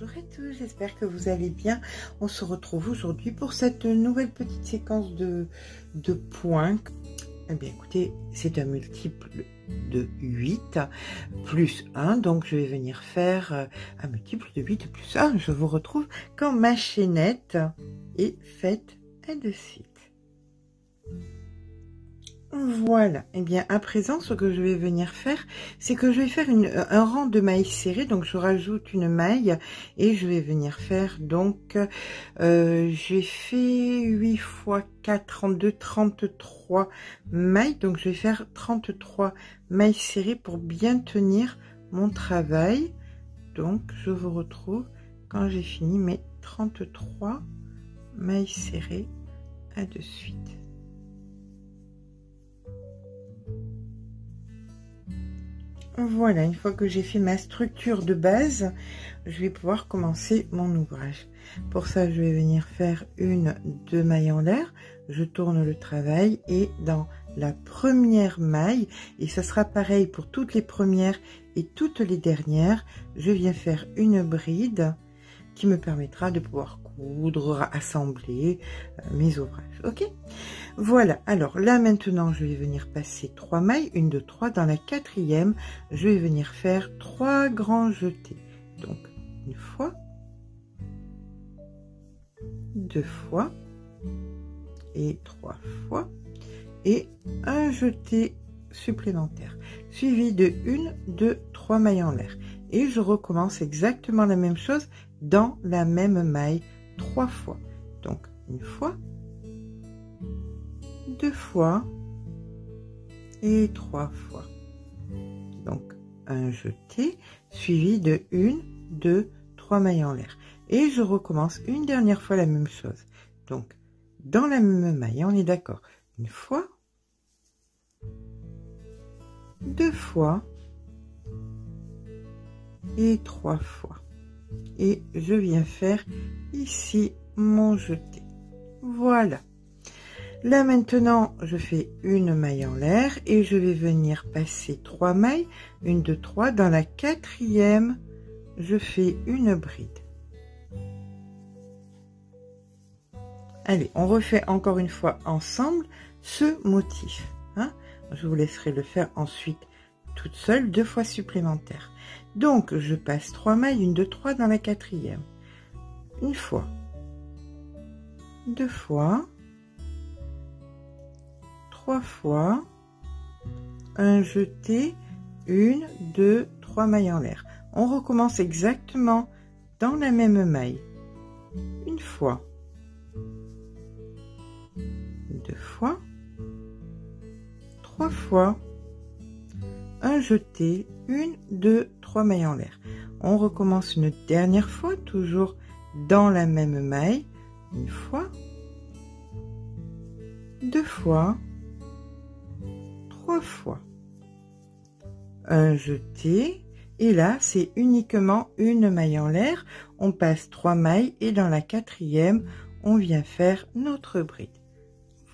Bonjour à tous, j'espère que vous allez bien. On se retrouve aujourd'hui pour cette nouvelle petite séquence de points. Eh bien écoutez, c'est un multiple de 8 plus 1, donc je vais venir faire un multiple de 8 plus 1. Je vous retrouve quand ma chaînette est faite et de suite. Voilà, et bien à présent ce que je vais venir faire, c'est que je vais faire un rang de mailles serrées, donc je rajoute une maille et je vais venir faire donc, j'ai fait 8 fois 4, 32, 33 mailles, donc je vais faire 33 mailles serrées pour bien tenir mon travail. Donc je vous retrouve quand j'ai fini mes 33 mailles serrées, à de suite. Voilà, une fois que j'ai fait ma structure de base, je vais pouvoir commencer mon ouvrage. Pour ça, je vais venir faire deux mailles en l'air, je tourne le travail et dans la première maille, et ça sera pareil pour toutes les premières et toutes les dernières, je viens faire une bride qui me permettra de pouvoir coudre, assembler mes ouvrages. Ok, voilà. Alors là maintenant je vais venir passer 3 mailles, 1 2 3. Dans la quatrième je vais venir faire 3 grands jetés, donc une fois, 2 fois et 3 fois, et un jeté supplémentaire suivi de 1 2 3 mailles en l'air, et je recommence exactement la même chose dans la même maille 3 fois. Donc une fois, 2 fois et 3 fois. Donc un jeté suivi de 1 2 3 mailles en l'air, et je recommence une dernière fois la même chose. Donc dans la même maille, on est d'accord, une fois, 2 fois et 3 fois, et je viens faire ici mon jeté. Voilà, là maintenant je fais une maille en l'air et je vais venir passer 3 mailles, 1 2 3. Dans la quatrième je fais une bride. Allez, on refait encore une fois ensemble ce motif, hein. Je vous laisserai le faire ensuite toute seule 2 fois supplémentaires. Donc je passe 3 mailles, 1 2 3. Dans la quatrième, une fois, 2 fois, 3 fois, un jeté, 1 2 3 mailles en l'air. On recommence exactement dans la même maille, une fois, 2 fois, 3 fois, un jeté, 1 2 3 mailles en l'air. On recommence une dernière fois, toujours dans la même maille, une fois, 2 fois, 3 fois, un jeté, et là c'est uniquement une maille en l'air. On passe 3 mailles et dans la quatrième on vient faire notre bride.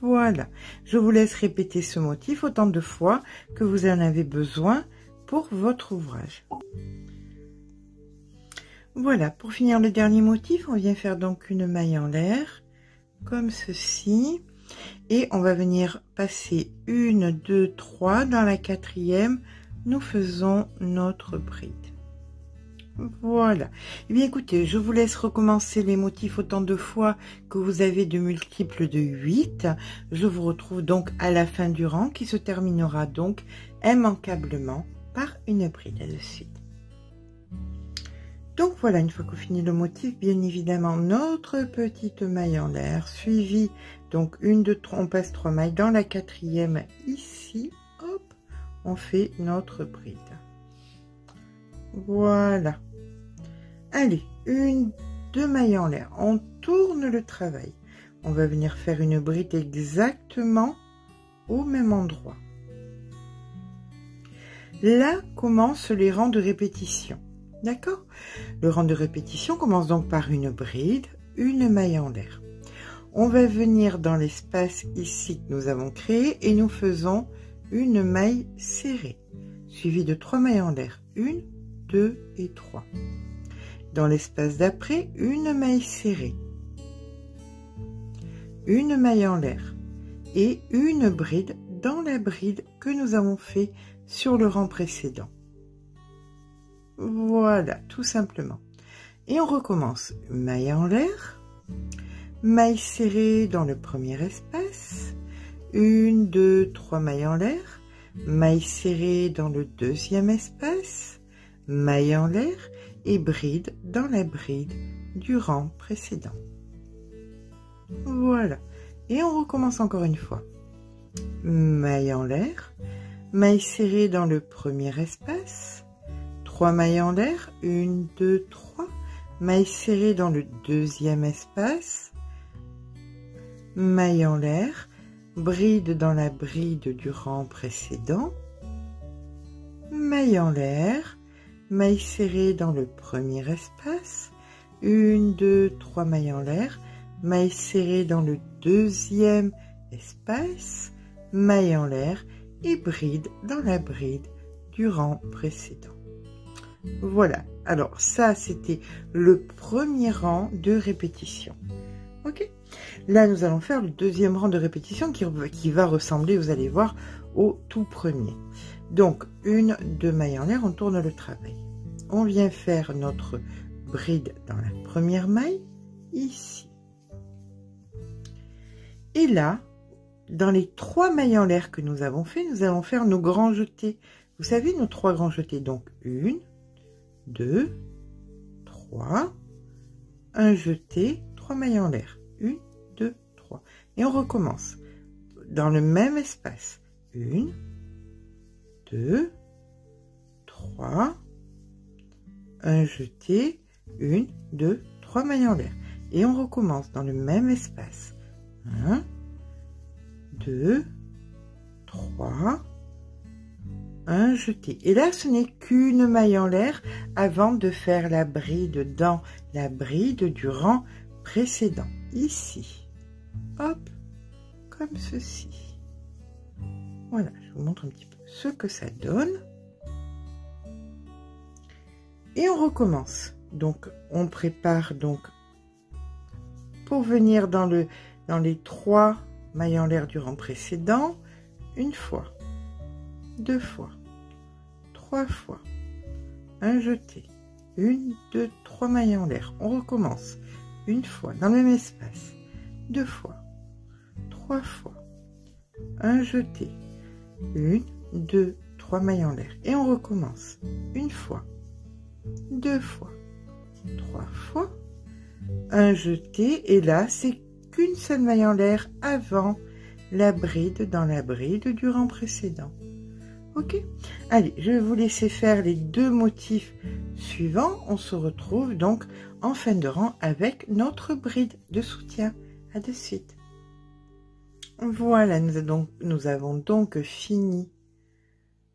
Voilà, je vous laisse répéter ce motif autant de fois que vous en avez besoin pour votre ouvrage. Voilà, pour finir le dernier motif, on vient faire donc une maille en l'air comme ceci, et on va venir passer 1 2 3. Dans la quatrième nous faisons notre bride. Voilà, et bien écoutez, je vous laisse recommencer les motifs autant de fois que vous avez de multiples de 8. Je vous retrouve donc à la fin du rang qui se terminera donc immanquablement par une bride de suite. Donc voilà, une fois qu'on finit le motif, bien évidemment notre petite maille en l'air suivie, donc 1 2 3, on passe 3 mailles. Dans la quatrième ici, hop, on fait notre bride. Voilà, allez, 1 2 mailles en l'air, on tourne le travail, on va venir faire une bride exactement au même endroit. Là commencent les rangs de répétition. D'accord, le rang de répétition commence donc par une bride, une maille en l'air. On va venir dans l'espace ici que nous avons créé et nous faisons une maille serrée suivie de 3 mailles en l'air, 1 2 et 3. dans l'espace d'après, une maille serrée, une maille en l'air et une bride dans la bride que nous avons fait sur le rang précédent. Voilà, tout simplement. Et on recommence. Maille en l'air, maille serrée dans le premier espace, 1, 2, 3 mailles en l'air, maille serrée dans le deuxième espace, maille en l'air et bride dans la bride du rang précédent. Voilà. Et on recommence encore une fois. Maille en l'air, maille serrée dans le premier espace, 3 mailles en l'air, 1, 2, 3, maille serrée dans le deuxième espace, maille en l'air, bride dans la bride du rang précédent, maille en l'air, maille serrée dans le premier espace, 1, 2, 3 mailles en l'air, maille serrée dans le deuxième espace, maille en l'air et bride dans la bride du rang précédent. Voilà, alors ça c'était le premier rang de répétition. Ok, là nous allons faire le deuxième rang de répétition qui va ressembler, vous allez voir, au tout premier. Donc 1, 2 mailles en l'air, on tourne le travail. On vient faire notre bride dans la première maille, ici. Et là, dans les 3 mailles en l'air que nous avons fait, nous allons faire nos grands jetés. Vous savez, nos 3 grands jetés. Donc, 1, 2, 3, un jeté, 3 mailles en l'air. 1, 2, 3. Et on recommence. Dans le même espace. 1, 2, 3, un jeté, 1, 2, 3 mailles en l'air. Et on recommence dans le même espace. 1, 2, 3, un jeté. Et là, ce n'est qu'une maille en l'air avant de faire la bride dans la bride du rang précédent. Ici. Hop, comme ceci. Voilà, je vous montre un petit peu ce que ça donne. Et on recommence. Donc, on prépare donc pour venir dans les 3 mailles en l'air du rang précédent, une fois, 2 fois, 3 fois, un jeté, 1, 2, 3 mailles en l'air. On recommence une fois dans le même espace, 2 fois, 3 fois, un jeté, 1, 2, 3 mailles en l'air. Et on recommence une fois, 2 fois, 3 fois, un jeté. Et là, c'est qu'une seule maille en l'air avant la bride dans la bride du rang précédent. Ok, allez, je vais vous laisser faire les 2 motifs suivants. On se retrouve donc en fin de rang avec notre bride de soutien. À de suite. Voilà, nous avons donc fini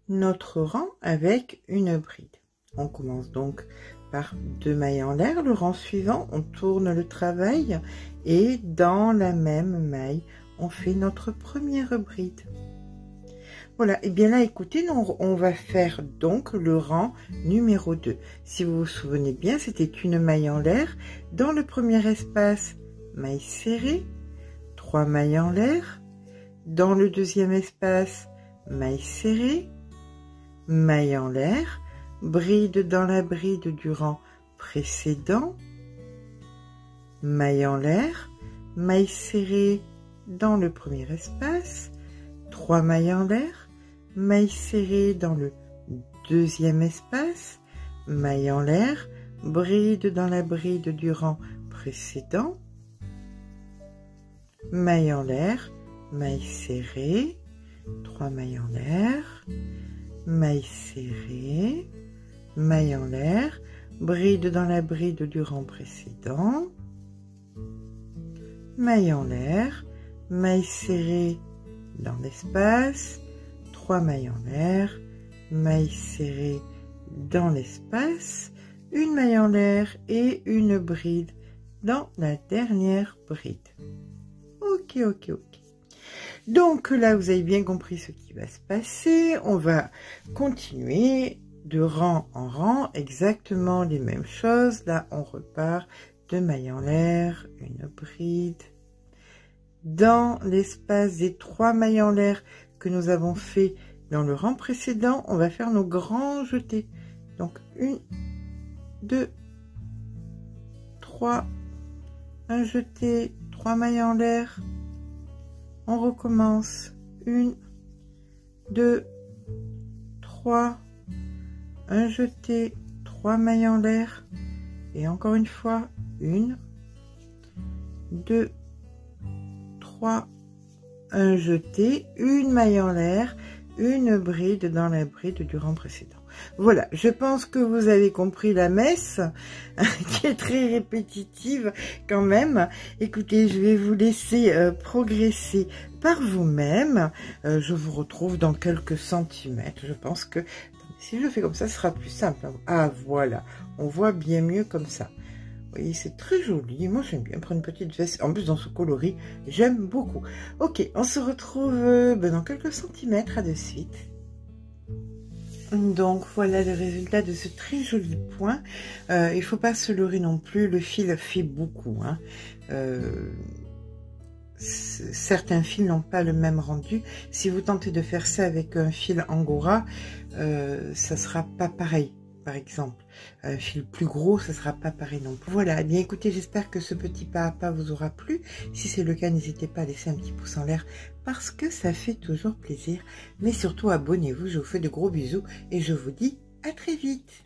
notre rang avec une bride. On commence donc par 2 mailles en l'air. Le rang suivant, on tourne le travail et dans la même maille, on fait notre première bride. Voilà, et bien là, écoutez, on va faire donc le rang numéro 2. Si vous vous souvenez bien, c'était une maille en l'air. Dans le premier espace, maille serrée, 3 mailles en l'air. Dans le deuxième espace, maille serrée, maille en l'air, bride dans la bride du rang précédent, maille en l'air, maille serrée dans le premier espace, 3 mailles en l'air, maille serrée dans le deuxième espace, maille en l'air, bride dans la bride du rang précédent, maille en l'air, maille serrée, 3 mailles en l'air, maille serrée, maille en l'air, bride dans la bride du rang précédent, maille en l'air, maille serrée dans l'espace, 3 mailles en l'air, maille serrée dans l'espace, une maille en l'air et une bride dans la dernière bride. Ok, ok, ok. Donc là, vous avez bien compris ce qui va se passer. On va continuer de rang en rang, exactement les mêmes choses. Là, on repart 2 mailles en l'air, une bride. Dans l'espace des 3 mailles en l'air que nous avons fait dans le rang précédent, on va faire nos grands jetés. Donc 1, 2, 3, un jeté, 3 mailles en l'air. On recommence 1, 2, 3, un jeté, 3 mailles en l'air, et encore une fois 1, 2, 3, un jeté, une maille en l'air, une bride dans la bride du rang précédent. Voilà, je pense que vous avez compris la messe, qui est très répétitive quand même. Écoutez, je vais vous laisser progresser par vous-même. Je vous retrouve dans quelques centimètres. Je pense que si je fais comme ça, ce sera plus simple. Ah, voilà, on voit bien mieux comme ça. Vous voyez, c'est très joli. Moi, j'aime bien prendre une petite veste. En plus, dans ce coloris, j'aime beaucoup. Ok, on se retrouve dans quelques centimètres. À de suite. Donc voilà le résultat de ce très joli point. Il faut pas se leurrer non plus, le fil fait beaucoup, hein. Certains fils n'ont pas le même rendu. Si vous tentez de faire ça avec un fil angora, ça sera pas pareil. Par exemple, un fil plus gros, ça sera pas pareil non plus. Voilà, eh bien écoutez, j'espère que ce petit pas à pas vous aura plu. Si c'est le cas, n'hésitez pas à laisser un petit pouce en l'air parce que ça fait toujours plaisir. Mais surtout, abonnez-vous, je vous fais de gros bisous et je vous dis à très vite.